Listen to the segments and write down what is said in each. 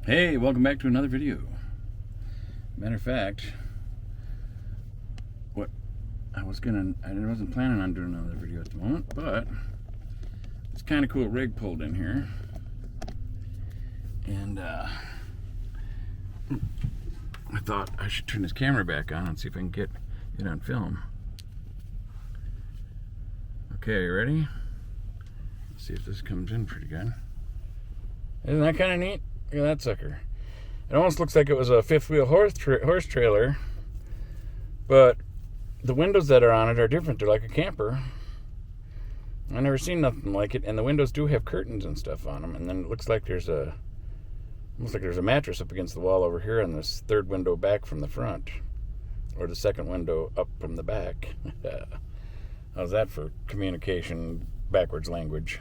Hey, welcome back to another video. Matter of fact, I wasn't planning on doing another video at the moment, but it's kind of cool rig pulled in here, and I thought I should turn this camera back on and see if I can get it on film. Okay, you ready? Let's see if this comes in pretty good. Isn't that kind of neat? Look at that sucker. It almost looks like it was a fifth wheel horse trailer, but the windows that are on it are different. They're like a camper. I've never seen nothing like it, and the windows do have curtains and stuff on them, and then it looks like there's almost like there's a mattress up against the wall over here on this third window back from the front, or the second window up from the back. How's that for communication backwards language?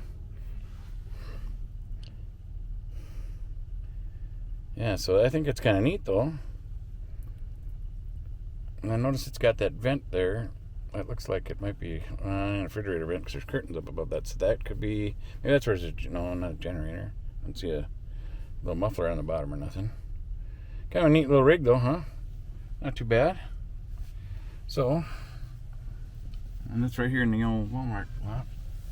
Yeah, so I think it's kind of neat, though. And I notice it's got that vent there. It looks like it might be a refrigerator vent because there's curtains up above that. So that could be, maybe that's where it's not a generator. I don't see a little muffler on the bottom or nothing. Kind of a neat little rig, though, huh? Not too bad. So, and that's right here in the old Walmart lot.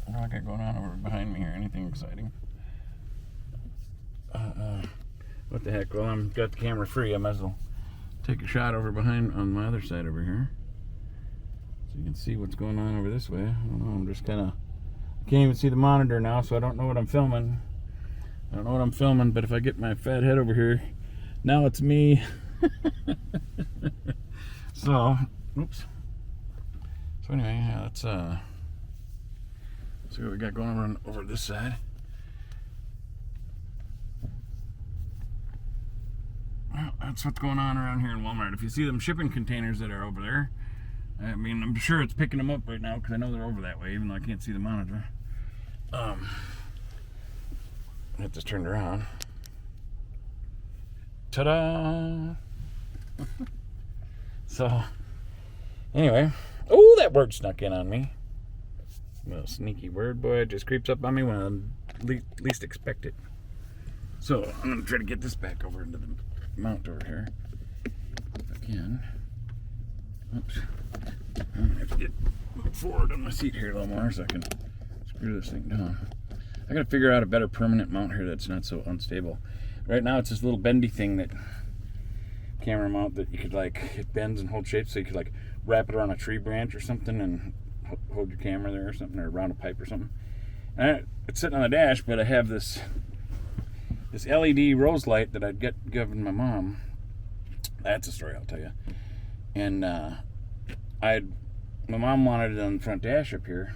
What do I got going on over behind me here? Anything exciting? What the heck? Well, I've got the camera free. I might as well take a shot over behind on my other side over here, so you can see what's going on over this way. I don't know. I'm just kind of, I can't even see the monitor now, so I don't know what I'm filming. But if I get my fat head over here, now it's me. So, oops. So anyway, yeah, let's see what we got going on over this side. Well, that's what's going on around here in Walmart. If you see them shipping containers that are over there, I mean, I'm sure it's picking them up right now because I know they're over that way, even though I can't see the monitor. I have this turned around. Ta-da! So, anyway. Oh, that bird snuck in on me. Little sneaky bird, boy. It just creeps up on me when I least expect it. So, I'm going to try to get this back over into the mount over here if I can. Oops. I'm gonna have to get forward on my seat here a little more so I can screw this thing down. I gotta figure out a better permanent mount here that's not so unstable. Right now it's this little bendy thing, that camera mount that you could, like, it bends and holds shape, so you could, like, wrap it around a tree branch or something and hold your camera there or something, or around a pipe or something. And it's sitting on the dash, but I have this LED rose light that I'd given my mom. That's a story I'll tell you. And my mom wanted it on the front dash up here,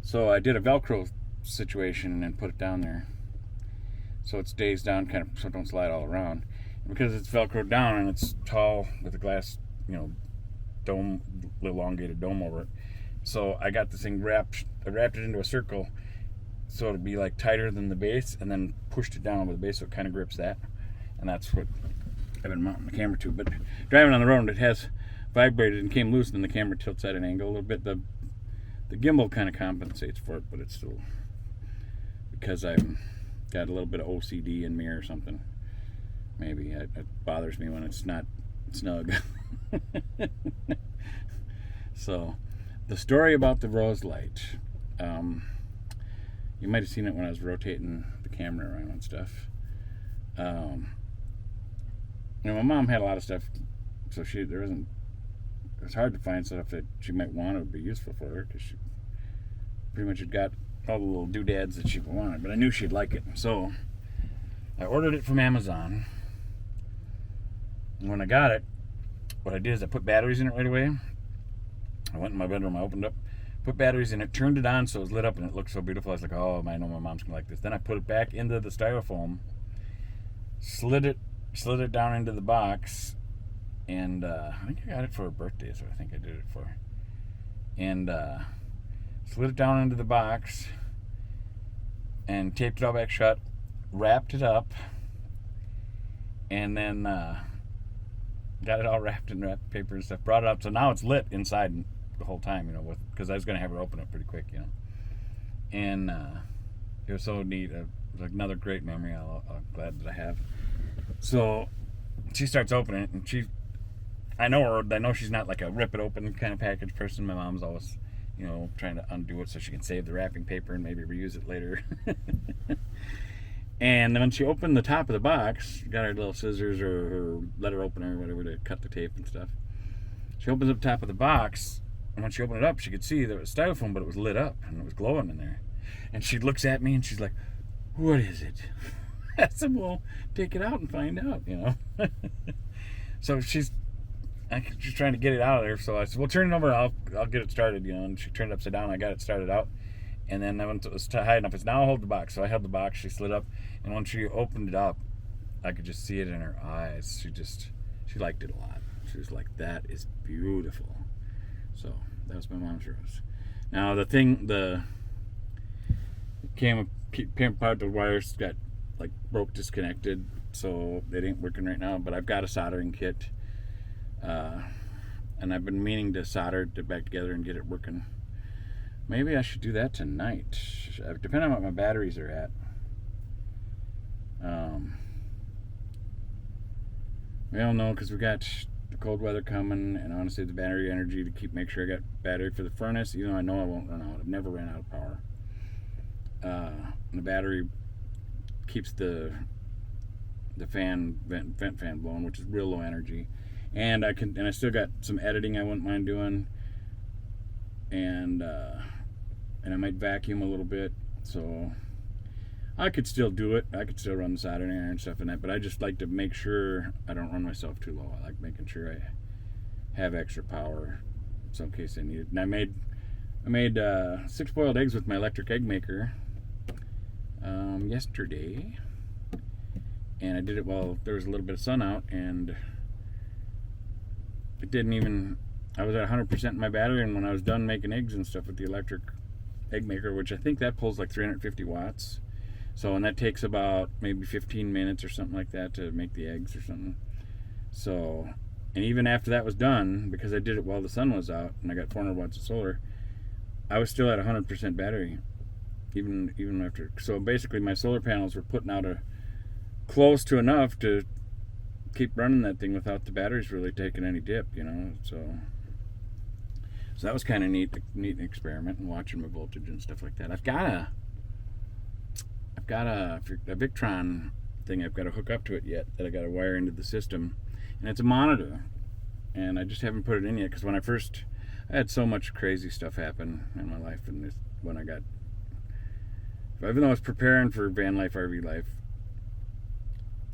so I did a Velcro situation and put it down there, so it stays down, kind of, so it don't slide all around. And because it's Velcroed down and it's tall with a glass, dome, elongated dome over it, so I got this thing wrapped. I wrapped it into a circle, so it'll be like tighter than the base, and then pushed it down with the base so it kind of grips that. And that's what I've been mounting the camera to. But driving on the road, it has vibrated and came loose, and the camera tilts at an angle a little bit. The gimbal kind of compensates for it, but it's still, because I've got a little bit of OCD in me or something. Maybe it bothers me when it's not snug. So, the story about the rose light. You might have seen it when I was rotating the camera around and stuff. My mom had a lot of stuff, so it's hard to find stuff that she might want or would be useful for her, because she pretty much had got all the little doodads that she wanted, but I knew she'd like it. So I ordered it from Amazon. And when I got it, what I did is I put batteries in it right away. I went in my bedroom, I opened up, put batteries in it, turned it on so it was lit up, and it looked so beautiful. I was like, oh, I know my mom's gonna like this. Then I put it back into the styrofoam, slid it down into the box, and I think I got it for her birthday, so I think I did it for her. And slid it down into the box and taped it all back shut, wrapped it up, and then got it all wrapped in wrapped paper and stuff, brought it up, so now it's lit inside the whole time, because I was going to have her open it pretty quick, and it was so neat. It was another great memory I'm glad that I have. So she starts opening it, and I know her. I know she's not like a rip it open kind of package person. My mom's always, trying to undo it so she can save the wrapping paper and maybe reuse it later. And then when she opened the top of the box, got her little scissors or her letter opener or whatever to cut the tape and stuff. She opens up the top of the box, and when she opened it up, she could see that it was styrofoam, but it was lit up and it was glowing in there. And she looks at me and she's like, "What is it?" I said, "Well, take it out and find out, So she's trying to get it out of there. So I said, "Well, turn it over. I'll get it started, And she turned it upside down. I got it started out. And then when it was high enough, it's now hold the box. So I held the box. She slid up, and when she opened it up, I could just see it in her eyes. She liked it a lot. She was like, "That is beautiful." So that was my mom's rose. Now came apart. The wires got broke, disconnected, so it ain't working right now. But I've got a soldering kit, and I've been meaning to solder it back together and get it working. Maybe I should do that tonight, depending on what my batteries are at. We don't know, because we got the cold weather coming, and I want to save the battery energy to make sure I got battery for the furnace, even though I know I won't run out. I've never ran out of power. The battery keeps the vent fan blowing, which is real low energy, and I still got some editing I wouldn't mind doing, and I might vacuum a little bit, so I could still do it. I could still run the soldering iron and stuff in that, but I just like to make sure I don't run myself too low. I like making sure I have extra power in case I need it. And I made 6 boiled eggs with my electric egg maker yesterday, and I did it while there was a little bit of sun out, and it didn't even. I was at 100% in my battery, and when I was done making eggs and stuff with the electric egg maker, which I think that pulls like 350 watts, and that takes about maybe 15 minutes or something like that to make the eggs or something. So, and even after that was done, because I did it while the sun was out and I got 400 watts of solar, I was still at 100% battery, even after. So basically, my solar panels were putting out close to enough to keep running that thing without the batteries really taking any dip, So that was kind of neat experiment, and watching my voltage and stuff like that. I've got a Victron thing I've got to hook up to it yet, that I got to wire into the system, and it's a monitor, and I just haven't put it in yet, because I had so much crazy stuff happen in my life, and even though I was preparing for van life, RV life,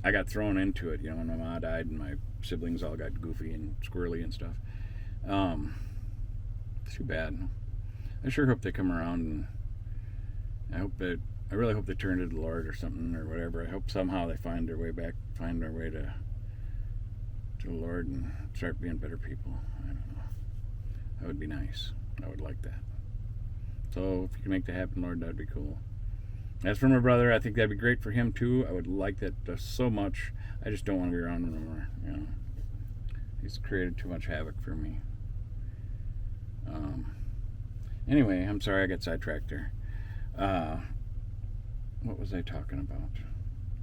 I got thrown into it, when my mom died and my siblings all got goofy and squirrely and stuff. Too bad. I sure hope they come around, and I really hope they turn to the Lord or something or whatever. I hope somehow they find their way to the Lord and start being better people. I don't know. That would be nice. I would like that. So if you can make that happen, Lord, that'd be cool. As for my brother, I think that'd be great for him too. I would like that so much. I just don't want to be around him anymore. He's created too much havoc for me. Anyway, I'm sorry I got sidetracked there. What was I talking about?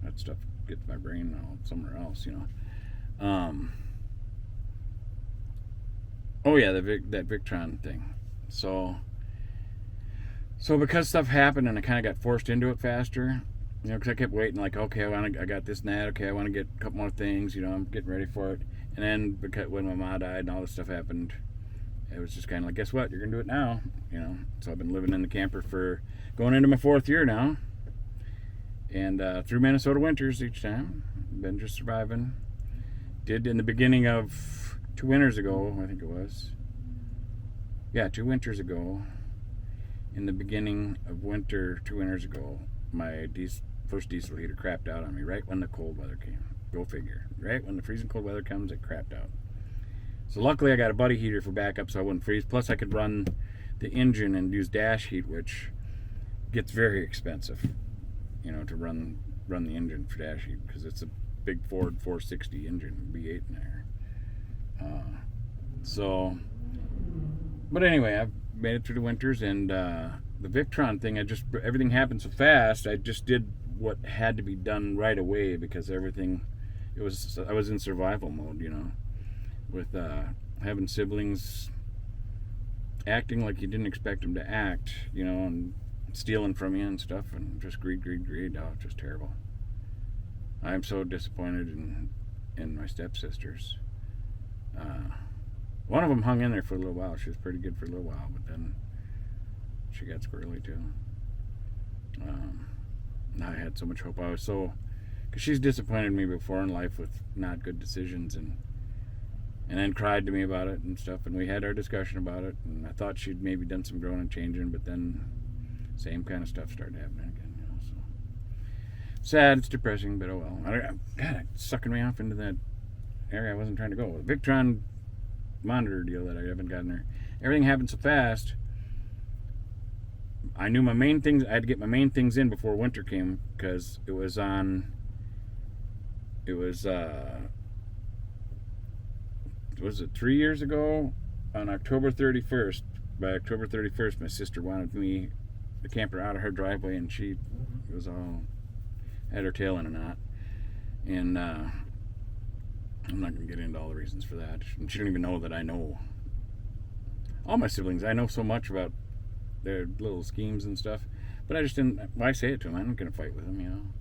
That stuff gets my brain all somewhere else, Oh yeah, that Victron thing. So because stuff happened and I kind of got forced into it faster, because I kept waiting, okay, I got this and that. Okay, I want to get a couple more things. I'm getting ready for it. And then because when my mom died and all this stuff happened, it was just kind of like, guess what? You're gonna do it now, So I've been living in the camper for going into my 4th year now, and through Minnesota winters each time. Been just surviving. Did in the beginning of 2 winters ago, I think it was. Yeah, 2 winters ago. In the beginning of winter, 2 winters ago, my first diesel heater crapped out on me right when the cold weather came. Go figure. Right when the freezing cold weather comes, it crapped out. So luckily I got a buddy heater for backup so I wouldn't freeze. Plus I could run the engine and use dash heat, which gets very expensive, to run the engine for dash heat, because it's a big Ford 460 engine, V8 in there. But anyway, I've made it through the winters, and the Victron thing, everything happened so fast. I just did what had to be done right away, because it I was in survival mode, with having siblings acting like you didn't expect them to act, and stealing from you and stuff, and just greed. Oh, just terrible. I'm so disappointed in my stepsisters. One of them hung in there for a little while. She was pretty good for a little while, but then she got squirrely too. I had so much hope. Because she's disappointed me before in life with not good decisions, and then cried to me about it and stuff, and we had our discussion about it, and I thought she'd maybe done some growing and changing, but then same kind of stuff started happening again, so sad. It's depressing, but oh well. God, it's sucking me off into that area I wasn't trying to go. The Victron monitor deal that I haven't gotten there, everything happened so fast. I knew my main things. I had to get my main things in before winter came, because it was was it 3 years ago on October 31st? By October 31st, my sister wanted the camper out of her driveway, and she was all had her tail in a knot. And I'm not going to get into all the reasons for that. And she didn't even know that I know all my siblings. I know so much about their little schemes and stuff, but I just didn't. Why say it to them? I'm not going to fight with them,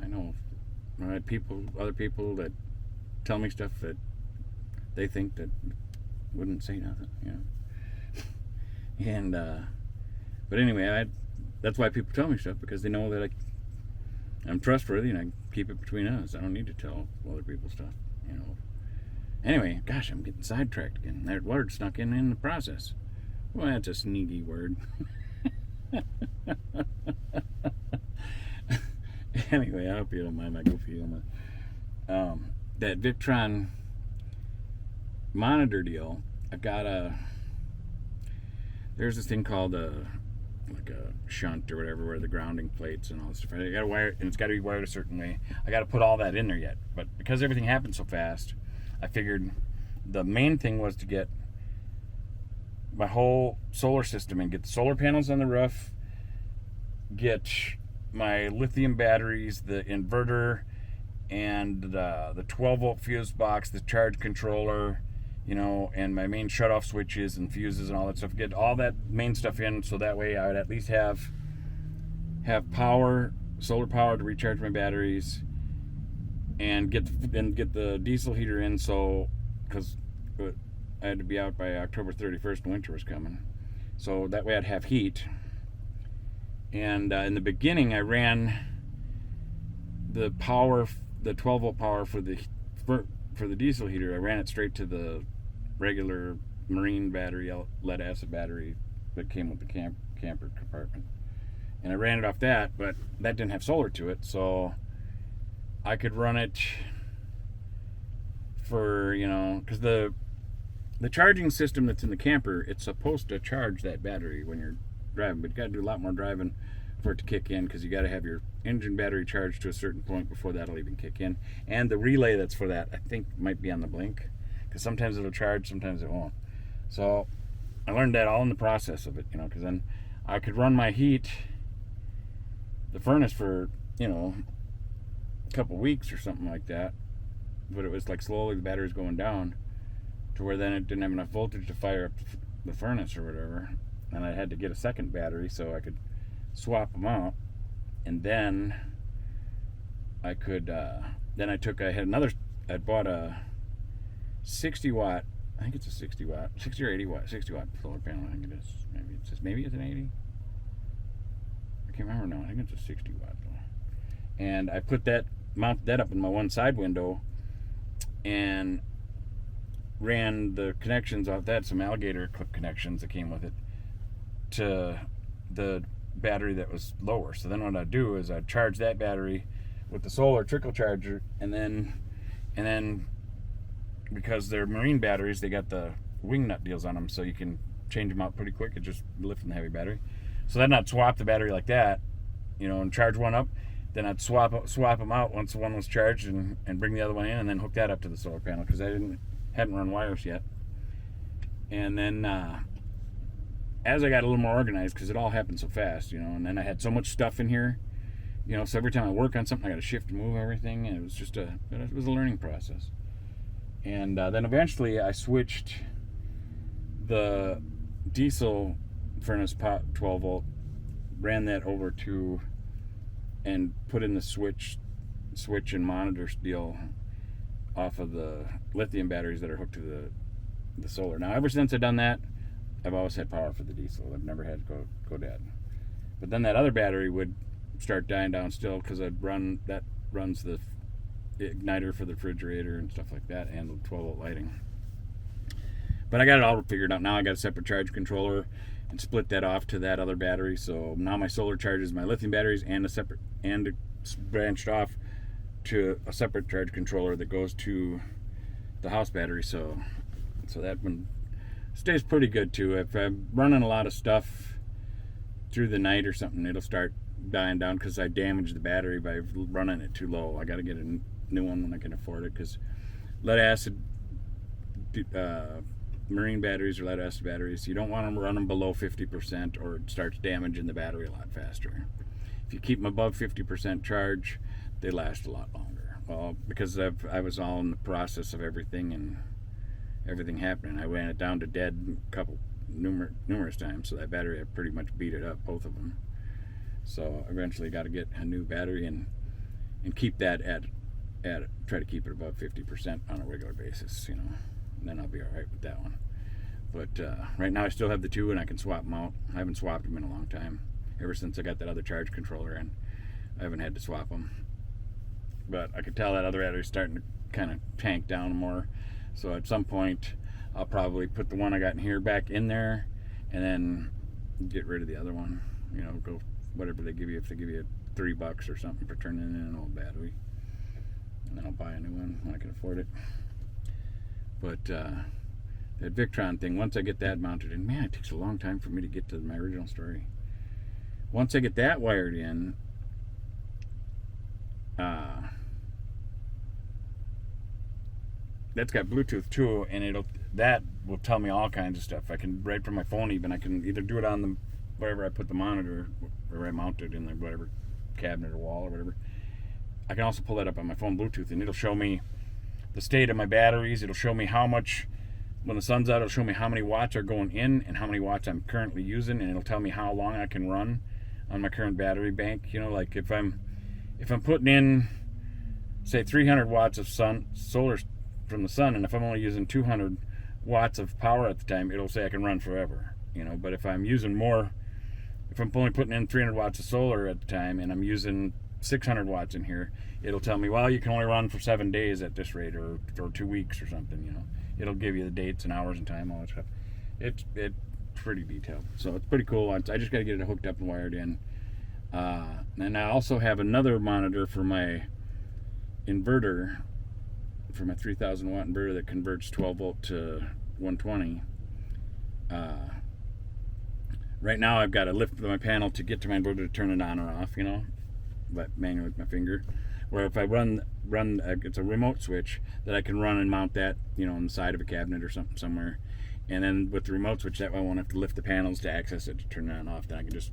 I know other people that tell me stuff that they think that wouldn't say nothing, And but anyway, that's why people tell me stuff, because they know that I'm trustworthy and I keep it between us. I don't need to tell other people stuff, Anyway, gosh, I'm getting sidetracked again. That word snuck in the process. Well, that's a sneaky word. Anyway, I hope you don't mind my goofy humor. That Victron monitor deal, I've got there's this thing called like a shunt or whatever, where the grounding plates and all this stuff. I got to wire, and it's got to be wired a certain way. I got to put all that in there yet, but because everything happened so fast, I figured the main thing was to get my whole solar system and get the solar panels on the roof, get my lithium batteries, the inverter, and the 12-volt fuse box, the charge controller, and my main shutoff switches and fuses and all that stuff. Get all that main stuff in, so that way I would at least have power, solar power to recharge my batteries, and get the diesel heater in. So, because I had to be out by October 31st, and winter was coming, so that way I'd have heat. And in the beginning, I ran the 12-volt power for the diesel heater. I ran it straight to the regular marine battery, lead acid battery that came with the camper compartment, and I ran it off that, but that didn't have solar to it, so I could run it for, because the charging system that's in the camper, it's supposed to charge that battery when you're driving, but you got to do a lot more driving for it to kick in, because you got to have your engine battery charged to a certain point before that'll even kick in. And the relay that's for that, I think, might be on the blink, because sometimes it'll charge, sometimes it won't. So I learned that all in the process of it, because then I could run my the furnace for, a couple weeks or something like that, but it was like slowly the battery's going down to where then it didn't have enough voltage to fire up the furnace or whatever, and I had to get a second battery so I could swap them out. And then I bought a 60 watt, I think it's a 60 watt, 60 or 80 watt, 60 watt solar panel, I think it is. Maybe it's an 80. I can't remember now. I think it's a 60 watt though. And I mounted that up in my one side window, and ran the connections off that, some alligator clip connections that came with it, to the battery that was lower. So then what I'd do is I'd charge that battery with the solar trickle charger, and then because they're marine batteries, they got the wing nut deals on them, so you can change them out pretty quick. It's just lifting the heavy battery. So then I'd swap the battery like that, and charge one up. Then I'd swap them out once the one was charged, and bring the other one in, and then hook that up to the solar panel, because I hadn't run wires yet. And then as I got a little more organized, because it all happened so fast, and then I had so much stuff in here, So every time I work on something, I got to shift and move everything, and it was a learning process. And then eventually I switched the diesel furnace pot 12 volt, ran that over to, and put in the switch and monitor deal off of the lithium batteries that are hooked to the solar. Now, ever since I've done that, I've always had power for the diesel. I've never had to go dead. But then that other battery would start dying down still, because runs the igniter for the refrigerator and stuff like that, and the 12 volt lighting. But I got it all figured out now. I got a separate charge controller and split that off to that other battery. So now my solar charges my lithium batteries, and it's branched off to a separate charge controller that goes to the house battery. So that one stays pretty good too. If I'm running a lot of stuff through the night or something, it'll start dying down because I damaged the battery by running it too low. I got to get a new one when I can afford it, because lead acid marine batteries or lead acid batteries, you don't want them running below 50%, or it starts damaging the battery a lot faster. If you keep them above 50% charge, they last a lot longer. Well, because I was all in the process of everything happening, I ran it down to dead numerous times, so that battery, I pretty much beat it up, both of them. So eventually got to get a new battery and keep that try to keep it above 50% on a regular basis, and then I'll be all right with that one. But right now I still have the two, and I can swap them out. I haven't swapped them in a long time. Ever since I got that other charge controller in, I haven't had to swap them. But I could tell that other battery's starting to kind of tank down more. So at some point, I'll probably put the one I got in here back in there, and then get rid of the other one. Go whatever they give you. If they give you $3 or something for turning in an old battery, and then I'll buy a new one when I can afford it. But that Victron thing, once I get that mounted in, man, it takes a long time for me to get to my original story. Once I get that wired in, that's got Bluetooth too, and that will tell me all kinds of stuff. I can, right from my phone even, I can either do it on the wherever I put the monitor, where I mount it in the whatever cabinet or wall or whatever. I can also pull that up on my phone Bluetooth, and it'll show me the state of my batteries. It'll show me how much, when the sun's out, it'll show me how many watts are going in and how many watts I'm currently using, and it'll tell me how long I can run on my current battery bank. Like if I'm putting in, say, 300 watts of solar from the sun, and if I'm only using 200 watts of power at the time, it'll say I can run forever. But if I'm using more, if I'm only putting in 300 watts of solar at the time, and I'm using 600 watts in here, it'll tell me, well, you can only run for 7 days at this rate, or 2 weeks or something. It'll give you the dates and hours and time, all that stuff. It's pretty detailed, so it's pretty cool. I just got to get it hooked up and wired in. And I also have another monitor for my inverter, for my 3,000 watt inverter that converts 12 volt to 120. Right now I've got to lift my panel to get to my inverter to turn it on or off, but manually with my finger. Where if I run it's a remote switch that I can run and mount that, on the side of a cabinet or something somewhere. And then with the remote switch, that way I won't have to lift the panels to access it to turn it on and off. Then I can just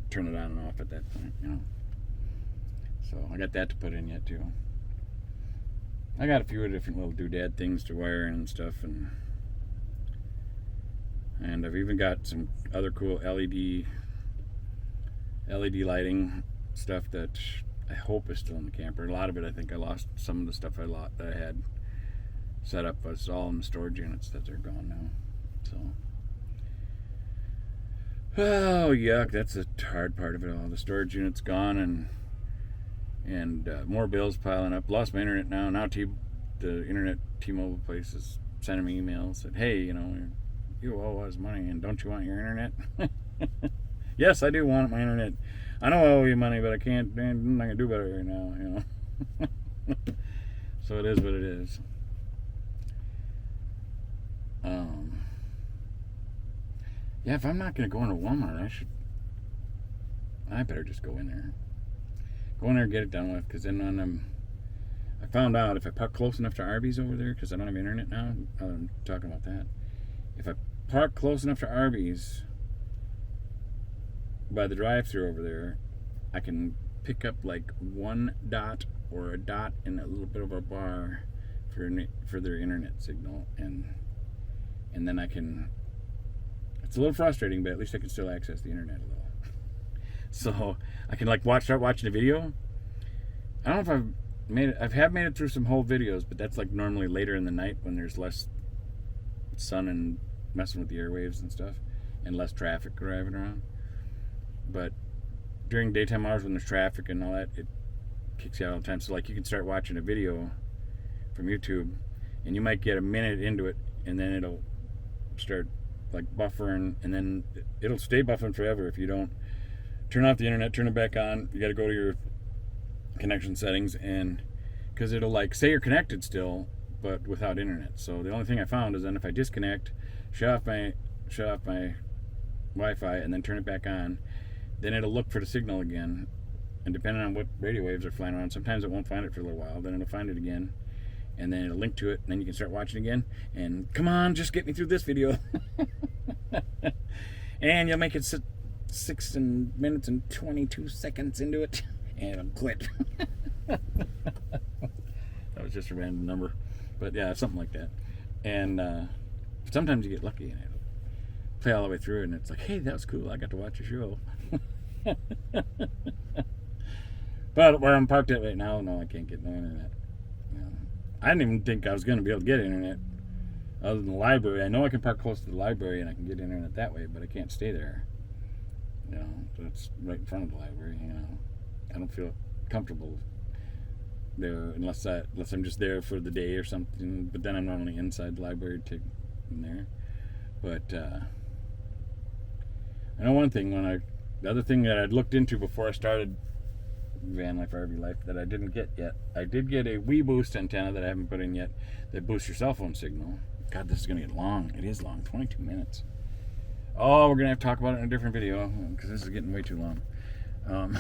turn it on and off at that point, So I got that to put in yet too. I got a few different little doodad things to wire in and stuff, and I've even got some other cool LED lighting stuff that I hope is still in the camper. A lot of it, I think I lost. Some of the stuff that I had set up was all in the storage units that they're gone now. So, oh yuck, that's the hard part of it all. The storage unit's gone, and more bills piling up. Lost my internet now. Now the internet T-Mobile place is sending me emails. Said, hey, you owe us money, and don't you want your internet? Yes, I do want my internet. I know I owe you money, but I can't. I'm not gonna do better right now, So it is what it is. Yeah, if I'm not gonna go into Walmart, I better just go in there. Go in there and get it done with, because then I found out if I park close enough to Arby's over there, because I don't have internet now. I'm talking about that. If I park close enough to Arby's by the drive-thru over there, I can pick up like one dot or a dot and a little bit of a bar for their internet signal, and then I can. It's a little frustrating, but at least I can still access the internet a little. So I can like start watching a video. I don't know if I have made it through some whole videos, but that's like normally later in the night when there's less sun and messing with the airwaves and stuff, and less traffic driving around. But during daytime hours when there's traffic and all that, it kicks you out all the time. So like you can start watching a video from YouTube, and you might get a minute into it, and then it'll start like buffering, and then it'll stay buffering forever if you don't turn off the internet, turn it back on. You got to go to your connection settings, and because it'll like say you're connected still, but without internet. So the only thing I found is then if I disconnect, shut off my Wi-Fi, and then turn it back on, then it'll look for the signal again, and depending on what radio waves are flying around, sometimes it won't find it for a little while, then it'll find it again, and then it'll link to it, and then you can start watching again, and come on, just get me through this video. And you'll make it 6 minutes and 22 seconds into it, and it'll quit. That was just a random number, but yeah, something like that. And sometimes you get lucky, and it'll play all the way through, and it's like, hey, that was cool, I got to watch a show. But where I'm parked at right now, no, I can't get no internet. I didn't even think I was going to be able to get internet other than the library. I know I can park close to the library and I can get internet that way, but I can't stay there. So it's right in front of the library. I don't feel comfortable there unless I'm just there for the day or something. But then I'm normally inside the library in there. But I know one thing the other thing that I'd looked into before I started van life, RV life, that I didn't get yet. I did get a WeBoost antenna that I haven't put in yet that boosts your cell phone signal. God, this is going to get long. It is long, 22 minutes. Oh, we're going to have to talk about it in a different video because this is getting way too long.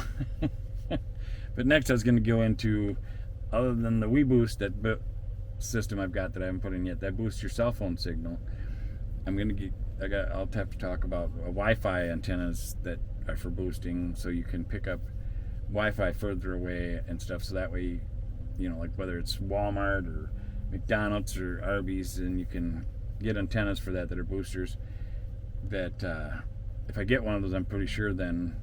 But next I was going to go into, other than the WeBoost, that system I've got that I haven't put in yet, that boosts your cell phone signal. I'll have to talk about Wi-Fi antennas that are for boosting, so you can pick up Wi-Fi further away and stuff, so that way, like whether it's Walmart or McDonald's or Arby's, and you can get antennas for that are boosters. That if I get one of those, I'm pretty sure then,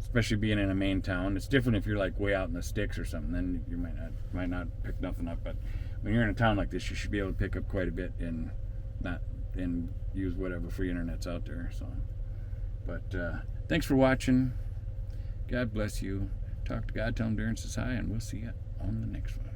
especially being in a main town, it's different if you're like way out in the sticks or something, then you might not pick nothing up. But when you're in a town like this, you should be able to pick up quite a bit and use whatever free internet's out there. So, but thanks for watching. God bless you. Talk to God, tell him Darren says hi, and we'll see you on the next one.